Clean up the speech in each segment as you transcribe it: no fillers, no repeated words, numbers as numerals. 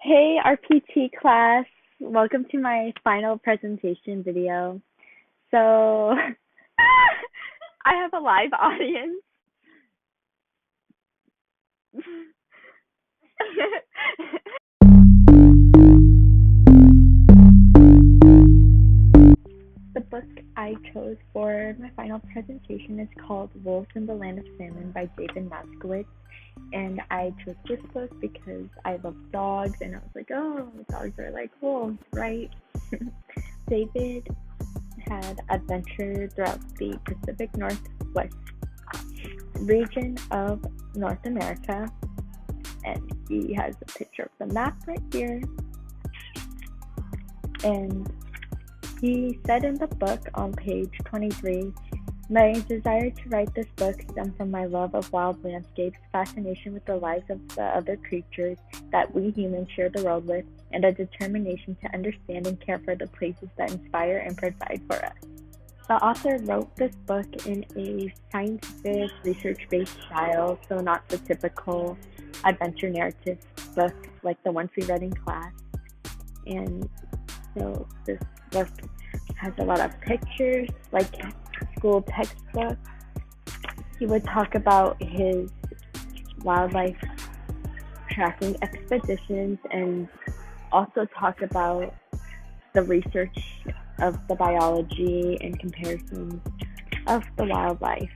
Hey, RPT class. Welcome to my final presentation video. So, I have a live audience. The book I chose for my final presentation is called Wolves in the Land of Salmon by David Moskowitz. And I chose this book because I love dogs, and I was like, oh, dogs are like wolves, right? David had adventured throughout the Pacific Northwest region of North America, and he has a picture of the map right here. And he said in the book on page 23, my desire to write this book stemmed from my love of wild landscapes, fascination with the lives of the other creatures that we humans share the world with, and a determination to understand and care for the places that inspire and provide for us. The author wrote this book in a scientific, research-based style, so not the typical adventure narrative book like the ones we read in class. And so this book has a lot of pictures, like school textbook. He would talk about his wildlife tracking expeditions and also talk about the research of the biology and comparisons of the wildlife.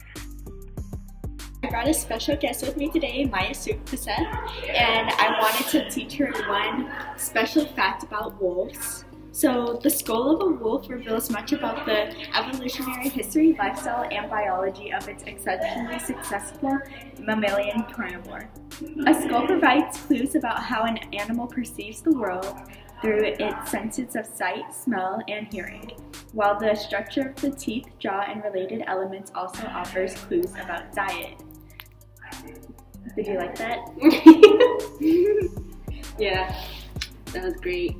I brought a special guest with me today, Maya Sukpaseth, and I wanted to teach her one special fact about wolves. So the skull of a wolf reveals much about the evolutionary history, lifestyle, and biology of its exceptionally successful mammalian carnivore. A skull provides clues about how an animal perceives the world through its senses of sight, smell, and hearing, while the structure of the teeth, jaw, and related elements also offers clues about diet. Did you like that? Yeah, that was great.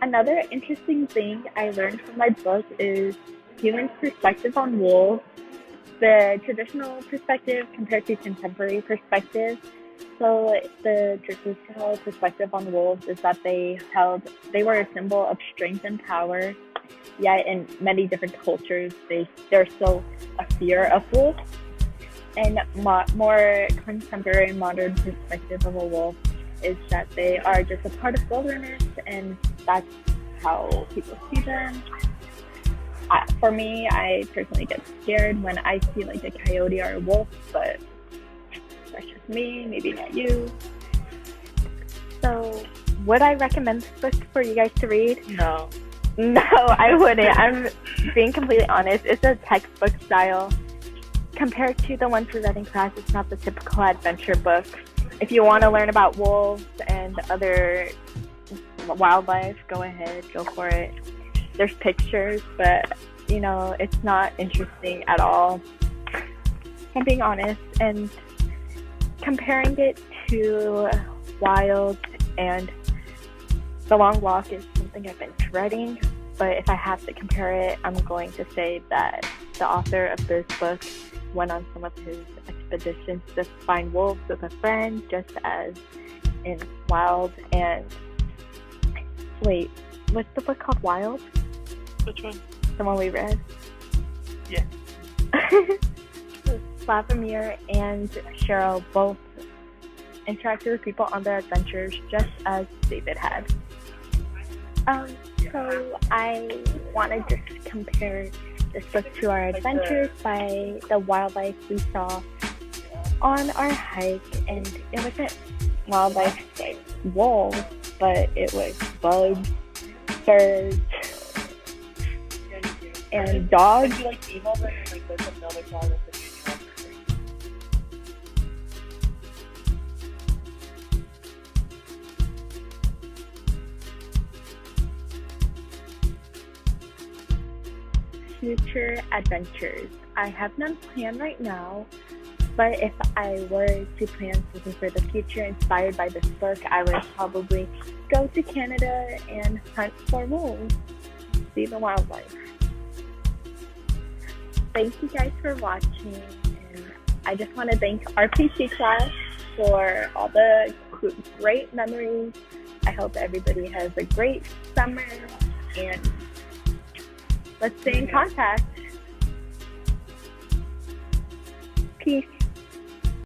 Another interesting thing I learned from my book is humans' perspective on wolves, the traditional perspective compared to contemporary perspective. So the traditional perspective on wolves is that they were a symbol of strength and power, yet in many different cultures there's still a fear of wolves. And more contemporary modern perspective of a wolf is that they are just a part of wilderness, and that's how people see them. For me, I personally get scared when I see like a coyote or a wolf, but that's just me, maybe not you. So, would I recommend this book for you guys to read? No. No, I wouldn't. I'm being completely honest. It's a textbook style. Compared to the ones we read in class, it's not the typical adventure book. If you want to learn about wolves and other wildlife, go ahead, go for it. There's pictures, but it's not interesting at all. I'm being honest, and comparing it to Wild and The Long Walk is something I've been dreading, but if I have to compare it, I'm going to say that the author of this book went on some of his expeditions to find wolves with a friend, just as in Wild. And wait, what's the book called? Wild? Which one? The one we read? Yeah. Slavomir and Cheryl both interacted with people on their adventures, just as David had. So I want to just compare this book to our adventures by the wildlife we saw on our hike, and it wasn't wildlife like wolves, but it was bugs, birds, and dogs. If you like emo, then like there's another dog that's Future adventures. I have none planned right now, but if I were to plan something for the future inspired by this book, I would probably go to Canada and hunt for wolves, see the wildlife. Thank you guys for watching, and I just want to thank our PC class for all the great memories. I hope everybody has a great summer, and let's stay in contact. Peace.